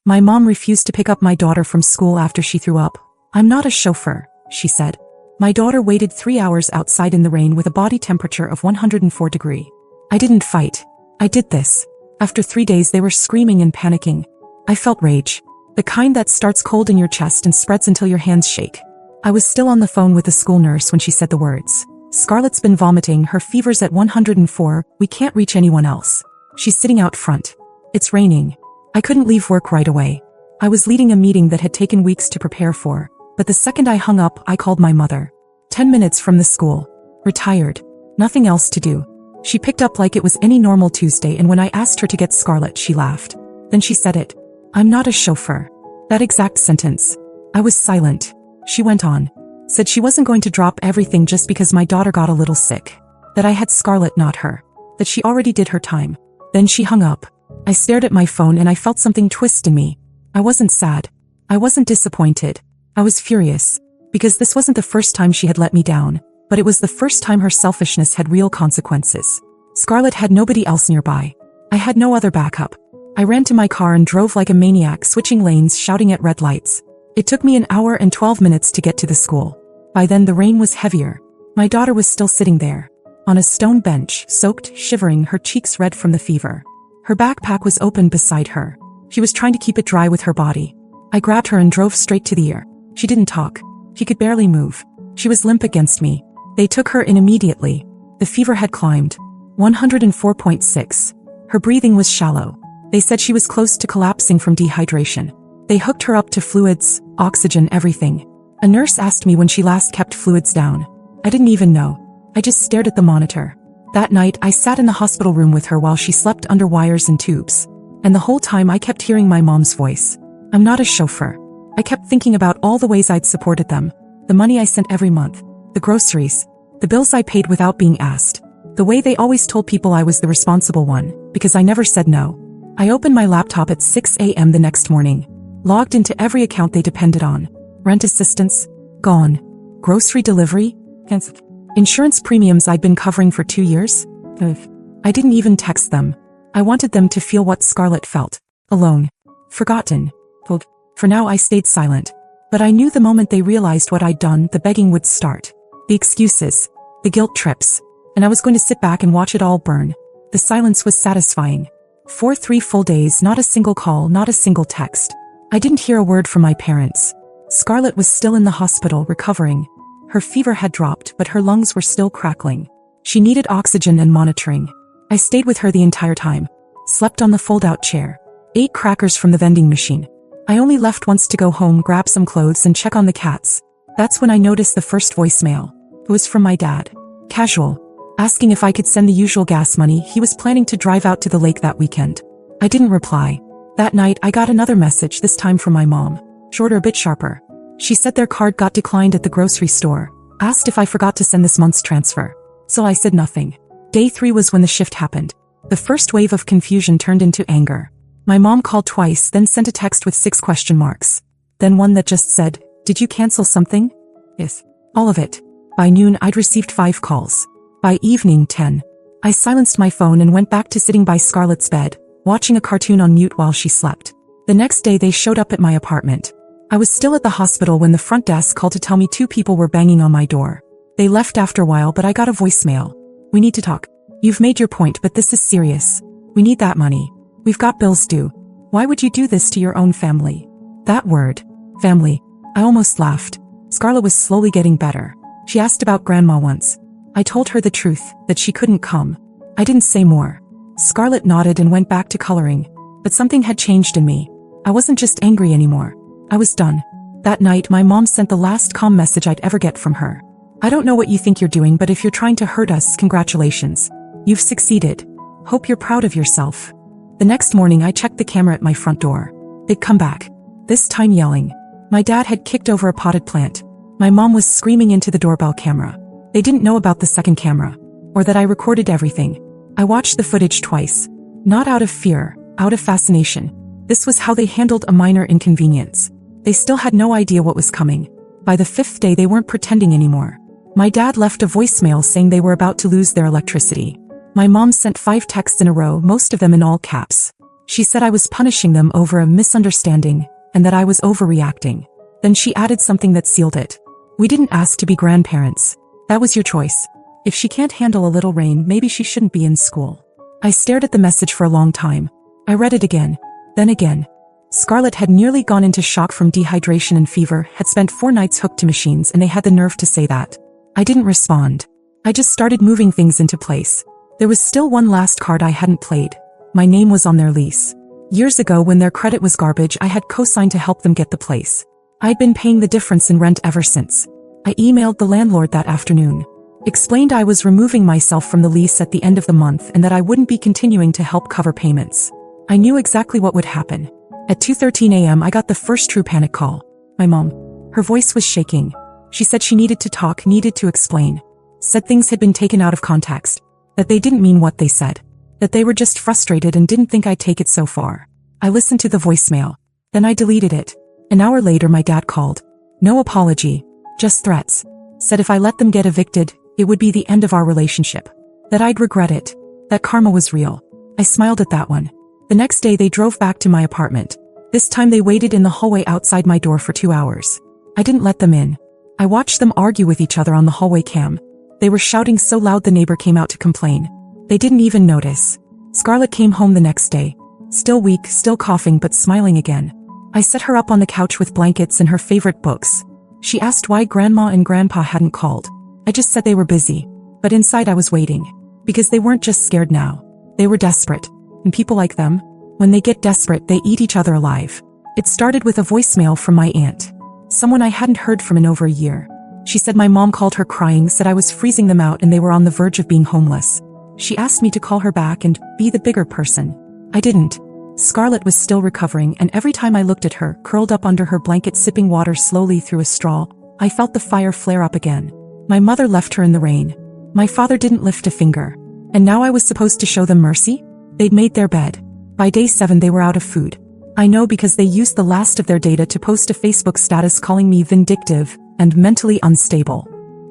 My mom refused to pick up my daughter from school after she threw up. "I'm not a chauffeur," she said. My daughter waited 3 hours outside in the rain with a body temperature of 104 degrees. I didn't fight. I did this. After 3 days they were screaming and panicking. I felt rage. The kind that starts cold in your chest and spreads until your hands shake. I was still on the phone with the school nurse when she said the words. "Scarlett's been vomiting, her fever's at 104, we can't reach anyone else. She's sitting out front. It's raining." I couldn't leave work right away. I was leading a meeting that had taken weeks to prepare for, but the second I hung up, I called my mother. 10 minutes from the school. Retired. Nothing else to do. She picked up like it was any normal Tuesday, and when I asked her to get Scarlett, she laughed. Then she said it. "I'm not a chauffeur." That exact sentence. I was silent. She went on. Said she wasn't going to drop everything just because my daughter got a little sick. That I had Scarlett, not her. That she already did her time. Then she hung up. I stared at my phone and I felt something twist in me. I wasn't sad. I wasn't disappointed. I was furious. Because this wasn't the first time she had let me down, but it was the first time her selfishness had real consequences. Scarlett had nobody else nearby. I had no other backup. I ran to my car and drove like a maniac, switching lanes, shouting at red lights. It took me an hour and 12 minutes to get to the school. By then the rain was heavier. My daughter was still sitting there. On a stone bench, soaked, shivering, her cheeks red from the fever. Her backpack was open beside her. She was trying to keep it dry with her body. I grabbed her and drove straight to the ER. She didn't talk. She could barely move. She was limp against me. They took her in immediately. The fever had climbed. 104.6. Her breathing was shallow. They said she was close to collapsing from dehydration. They hooked her up to fluids, oxygen, everything. A nurse asked me when she last kept fluids down. I didn't even know. I just stared at the monitor. That night, I sat in the hospital room with her while she slept under wires and tubes. And the whole time I kept hearing my mom's voice. "I'm not a chauffeur." I kept thinking about all the ways I'd supported them. The money I sent every month. The groceries. The bills I paid without being asked. The way they always told people I was the responsible one, because I never said no. I opened my laptop at 6 a.m. the next morning. Logged into every account they depended on. Rent assistance? Gone. Grocery delivery? Cancelled. Insurance premiums I'd been covering for 2 years? I didn't even text them. I wanted them to feel what Scarlett felt. Alone. Forgotten. For now I stayed silent. But I knew the moment they realized what I'd done, the begging would start. The excuses. The guilt trips. And I was going to sit back and watch it all burn. The silence was satisfying. For 3 full days, not a single call, not a single text. I didn't hear a word from my parents. Scarlett was still in the hospital, recovering. Her fever had dropped, but her lungs were still crackling. She needed oxygen and monitoring. I stayed with her the entire time. Slept on the fold-out chair. Ate crackers from the vending machine. I only left once to go home, grab some clothes, and check on the cats. That's when I noticed the first voicemail. It was from my dad. Casual. Asking if I could send the usual gas money. He was planning to drive out to the lake that weekend. I didn't reply. That night, I got another message, this time from my mom. Shorter, a bit sharper. She said their card got declined at the grocery store. Asked if I forgot to send this month's transfer. So I said nothing. Day 3 was when the shift happened. The first wave of confusion turned into anger. My mom called twice, then sent a text with 6 question marks. Then one that just said, "Did you cancel something?" Yes. All of it. By noon, I'd received 5 calls. By evening, 10. I silenced my phone and went back to sitting by Scarlett's bed, watching a cartoon on mute while she slept. The next day they showed up at my apartment. I was still at the hospital when the front desk called to tell me 2 people were banging on my door. They left after a while, but I got a voicemail. "We need to talk. You've made your point, but this is serious. We need that money. We've got bills due. Why would you do this to your own family?" That word. Family. I almost laughed. Scarlett was slowly getting better. She asked about grandma once. I told her the truth, that she couldn't come. I didn't say more. Scarlett nodded and went back to coloring. But something had changed in me. I wasn't just angry anymore. I was done. That night, my mom sent the last calm message I'd ever get from her. "I don't know what you think you're doing, but if you're trying to hurt us, congratulations. You've succeeded. Hope you're proud of yourself." The next morning I checked the camera at my front door. They'd come back. This time yelling. My dad had kicked over a potted plant. My mom was screaming into the doorbell camera. They didn't know about the second camera. Or that I recorded everything. I watched the footage twice. Not out of fear, out of fascination. This was how they handled a minor inconvenience. They still had no idea what was coming. By the 5th day they weren't pretending anymore. My dad left a voicemail saying they were about to lose their electricity. My mom sent 5 texts in a row, most of them in all caps. She said I was punishing them over a misunderstanding and that I was overreacting. Then she added something that sealed it. We didn't ask to be grandparents. That was your choice. If she can't handle a little rain, maybe she shouldn't be in school. I stared at the message for a long time. I read it again, then again. Scarlett had nearly gone into shock from dehydration and fever, had spent 4 nights hooked to machines, and they had the nerve to say that. I didn't respond. I just started moving things into place. There was still one last card I hadn't played. My name was on their lease. Years ago, when their credit was garbage, I had co-signed to help them get the place. I'd been paying the difference in rent ever since. I emailed the landlord that afternoon. Explained I was removing myself from the lease at the end of the month and that I wouldn't be continuing to help cover payments. I knew exactly what would happen. At 2:13 a.m. I got the first true panic call. My mom. Her voice was shaking. She said she needed to talk, needed to explain. Said things had been taken out of context. That they didn't mean what they said. That they were just frustrated and didn't think I'd take it so far. I listened to the voicemail. Then I deleted it. An hour later my dad called. No apology. Just threats. Said if I let them get evicted, it would be the end of our relationship. That I'd regret it. That karma was real. I smiled at that one. The next day they drove back to my apartment. This time they waited in the hallway outside my door for 2 hours. I didn't let them in. I watched them argue with each other on the hallway cam. They were shouting so loud the neighbor came out to complain. They didn't even notice. Scarlett came home the next day. Still weak, still coughing, but smiling again. I set her up on the couch with blankets and her favorite books. She asked why Grandma and Grandpa hadn't called. I just said they were busy. But inside I was waiting. Because they weren't just scared now. They were desperate. And people like them, when they get desperate, they eat each other alive. It started with a voicemail from my aunt. Someone I hadn't heard from in over a year. She said my mom called her crying, said I was freezing them out and they were on the verge of being homeless. She asked me to call her back and be the bigger person. I didn't. Scarlett was still recovering, and every time I looked at her, curled up under her blanket sipping water slowly through a straw, I felt the fire flare up again. My mother left her in the rain. My father didn't lift a finger. And now I was supposed to show them mercy? They'd made their bed. By day 7 they were out of food. I know because they used the last of their data to post a Facebook status calling me vindictive and mentally unstable.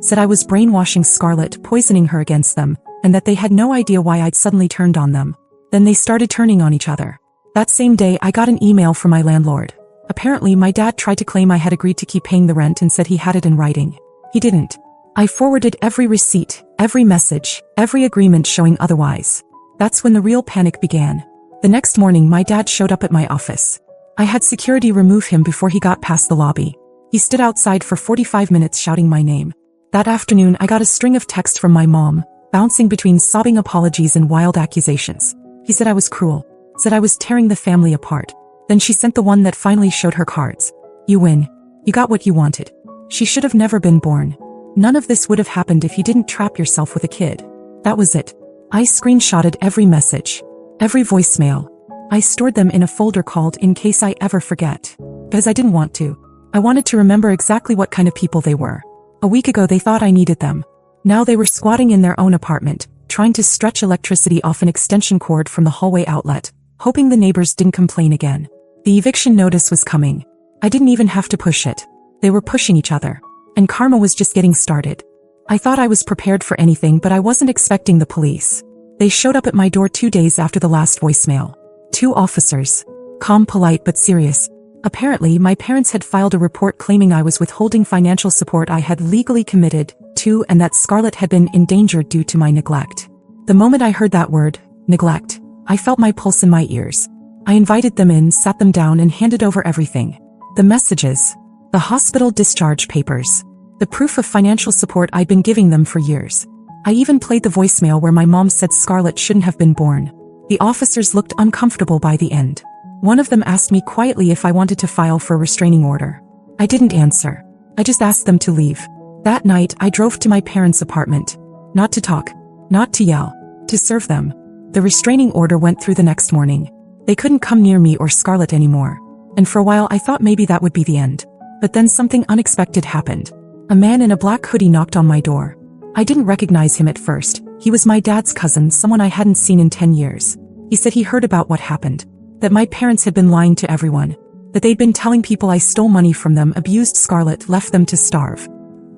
Said I was brainwashing Scarlett, poisoning her against them, and that they had no idea why I'd suddenly turned on them. Then they started turning on each other. That same day I got an email from my landlord. Apparently my dad tried to claim I had agreed to keep paying the rent and said he had it in writing. He didn't. I forwarded every receipt, every message, every agreement showing otherwise. That's when the real panic began. The next morning my dad showed up at my office. I had security remove him before he got past the lobby. He stood outside for 45 minutes shouting my name. That afternoon I got a string of texts from my mom, bouncing between sobbing apologies and wild accusations. He said I was cruel. Said I was tearing the family apart. Then she sent the one that finally showed her cards. You win. You got what you wanted. She should have never been born. None of this would have happened if you didn't trap yourself with a kid. That was it. I screenshotted every message. Every voicemail. I stored them in a folder called In Case I Ever Forget. Because I didn't want to. I wanted to remember exactly what kind of people they were. A week ago they thought I needed them. Now they were squatting in their own apartment, trying to stretch electricity off an extension cord from the hallway outlet, hoping the neighbors didn't complain again. The eviction notice was coming. I didn't even have to push it. They were pushing each other. And karma was just getting started. I thought I was prepared for anything, but I wasn't expecting the police. They showed up at my door 2 days after the last voicemail. 2 officers. Calm, polite, but serious. Apparently, my parents had filed a report claiming I was withholding financial support I had legally committed to, and that Scarlett had been endangered due to my neglect. The moment I heard that word, neglect, I felt my pulse in my ears. I invited them in, sat them down, and handed over everything. The messages. The hospital discharge papers. The proof of financial support I'd been giving them for years. I even played the voicemail where my mom said Scarlett shouldn't have been born. The officers looked uncomfortable by the end. One of them asked me quietly if I wanted to file for a restraining order. I didn't answer. I just asked them to leave. That night, I drove to my parents' apartment. Not to talk. Not to yell. To serve them. The restraining order went through the next morning. They couldn't come near me or Scarlett anymore. And for a while I thought maybe that would be the end. But then something unexpected happened. A man in a black hoodie knocked on my door. I didn't recognize him at first. He was my dad's cousin, someone I hadn't seen in 10 years. He said he heard about what happened. That my parents had been lying to everyone. That they'd been telling people I stole money from them, abused Scarlett, left them to starve.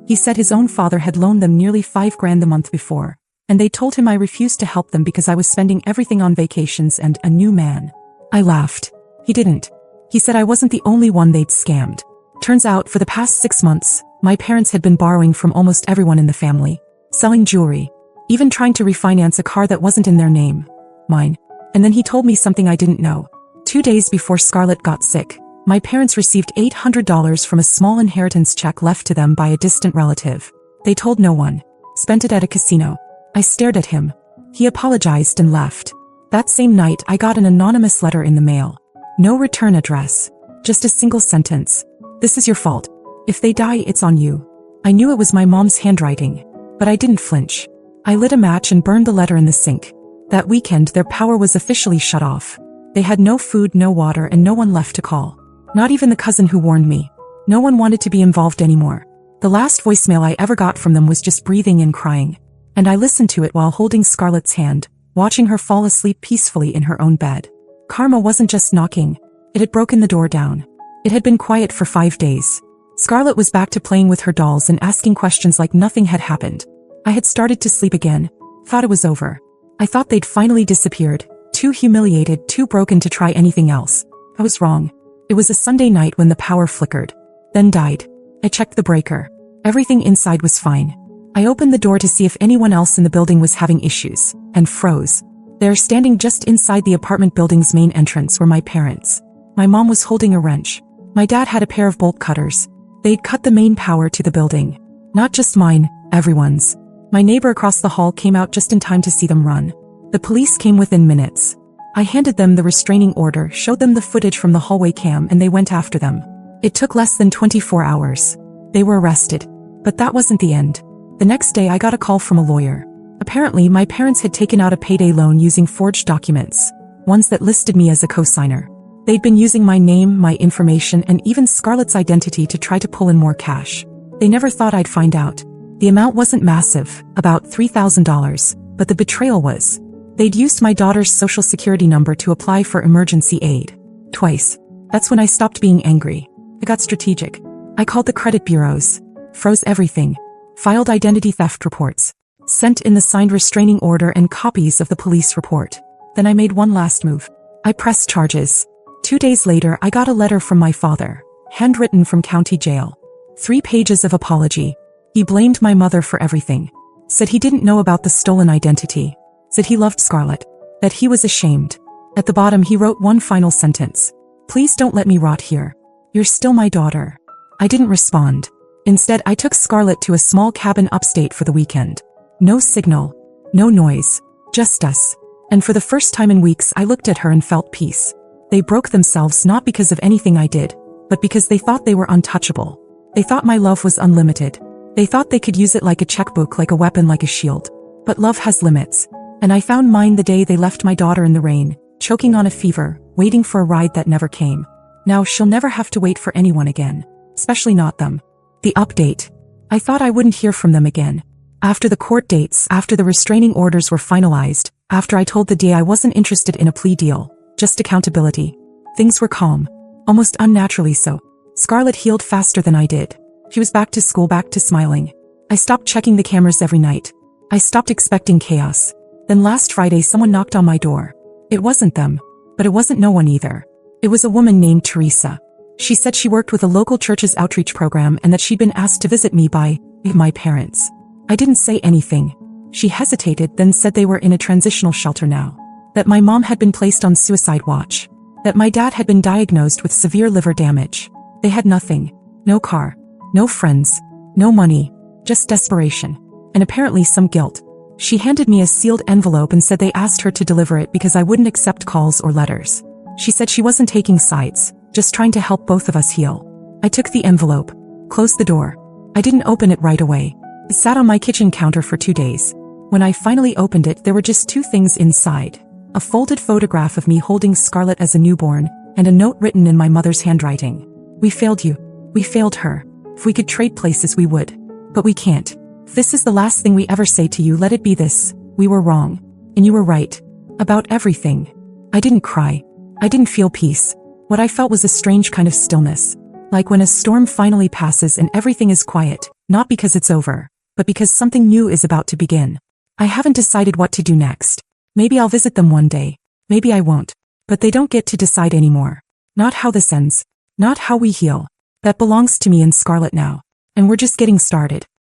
He said his own father had loaned them nearly $5,000 a month before. And they told him I refused to help them because I was spending everything on vacations and a new man. I laughed. He didn't. He said I wasn't the only one they'd scammed. Turns out, for the past 6 months, my parents had been borrowing from almost everyone in the family, selling jewelry, even trying to refinance a car that wasn't in their name, mine. And then he told me something I didn't know. 2 days before Scarlett got sick, my parents received $800 from a small inheritance check left to them by a distant relative. They told no one. Spent it at a casino. I stared at him. He apologized and left. That same night, I got an anonymous letter in the mail. No return address. Just a single sentence. This is your fault. If they die, it's on you. I knew it was my mom's handwriting, but I didn't flinch. I lit a match and burned the letter in the sink. That weekend, their power was officially shut off. They had no food, no water, and no one left to call. Not even the cousin who warned me. No one wanted to be involved anymore. The last voicemail I ever got from them was just breathing and crying. And I listened to it while holding Scarlett's hand, watching her fall asleep peacefully in her own bed. Karma wasn't just knocking. It had broken the door down. It had been quiet for 5 days. Scarlett was back to playing with her dolls and asking questions like nothing had happened. I had started to sleep again. Thought it was over. I thought they'd finally disappeared. Too humiliated, too broken to try anything else. I was wrong. It was a Sunday night when the power flickered. Then died. I checked the breaker. Everything inside was fine. I opened the door to see if anyone else in the building was having issues, and froze. There, standing just inside the apartment building's main entrance, were my parents. My mom was holding a wrench. My dad had a pair of bolt cutters. They'd cut the main power to the building. Not just mine, everyone's. My neighbor across the hall came out just in time to see them run. The police came within minutes. I handed them the restraining order, showed them the footage from the hallway cam, and they went after them. It took less than 24 hours. They were arrested. But that wasn't the end. The next day, I got a call from a lawyer. Apparently, my parents had taken out a payday loan using forged documents, ones that listed me as a co-signer. They'd been using my name, my information, and even Scarlett's identity to try to pull in more cash. They never thought I'd find out. The amount wasn't massive, about $3,000, but the betrayal was. They'd used my daughter's social security number to apply for emergency aid. Twice. That's when I stopped being angry. I got strategic. I called the credit bureaus, froze everything, filed identity theft reports, sent in the signed restraining order and copies of the police report. Then I made one last move. I pressed charges. 2 days later, I got a letter from my father, handwritten from county jail. 3 pages of apology. He blamed my mother for everything. Said he didn't know about the stolen identity. Said he loved Scarlett. That he was ashamed. At the bottom, he wrote one final sentence. Please don't let me rot here. You're still my daughter. I didn't respond. Instead, I took Scarlett to a small cabin upstate for the weekend. No signal. No noise. Just us. And for the first time in weeks, I looked at her and felt peace. They broke themselves not because of anything I did, but because they thought they were untouchable. They thought my love was unlimited. They thought they could use it like a checkbook, like a weapon, like a shield. But love has limits. And I found mine the day they left my daughter in the rain, choking on a fever, waiting for a ride that never came. Now she'll never have to wait for anyone again. Especially not them. The update. I thought I wouldn't hear from them again. After the court dates, after the restraining orders were finalized, after I told the DA I wasn't interested in a plea deal, just accountability. Things were calm. Almost unnaturally so. Scarlett healed faster than I did. She was back to school, back to smiling. I stopped checking the cameras every night. I stopped expecting chaos. Then last Friday, someone knocked on my door. It wasn't them. But it wasn't no one either. It was a woman named Teresa. She said she worked with a local church's outreach program and that she'd been asked to visit me by my parents. I didn't say anything. She hesitated, then said they were in a transitional shelter now. That my mom had been placed on suicide watch. That my dad had been diagnosed with severe liver damage. They had nothing. No car. No friends. No money. Just desperation. And apparently some guilt. She handed me a sealed envelope and said they asked her to deliver it because I wouldn't accept calls or letters. She said she wasn't taking sides, just trying to help both of us heal. I took the envelope, closed the door. I didn't open it right away. It sat on my kitchen counter for 2 days. When I finally opened it, there were just 2 things inside. A folded photograph of me holding Scarlett as a newborn, and a note written in my mother's handwriting. We failed you. We failed her. If we could trade places, we would. But we can't. If this is the last thing we ever say to you, let it be this. We were wrong. And you were right. About everything. I didn't cry. I didn't feel peace. What I felt was a strange kind of stillness. Like when a storm finally passes and everything is quiet, not because it's over, but because something new is about to begin. I haven't decided what to do next. Maybe I'll visit them one day. Maybe I won't. But they don't get to decide anymore. Not how this ends. Not how we heal. That belongs to me and Scarlett now. And we're just getting started.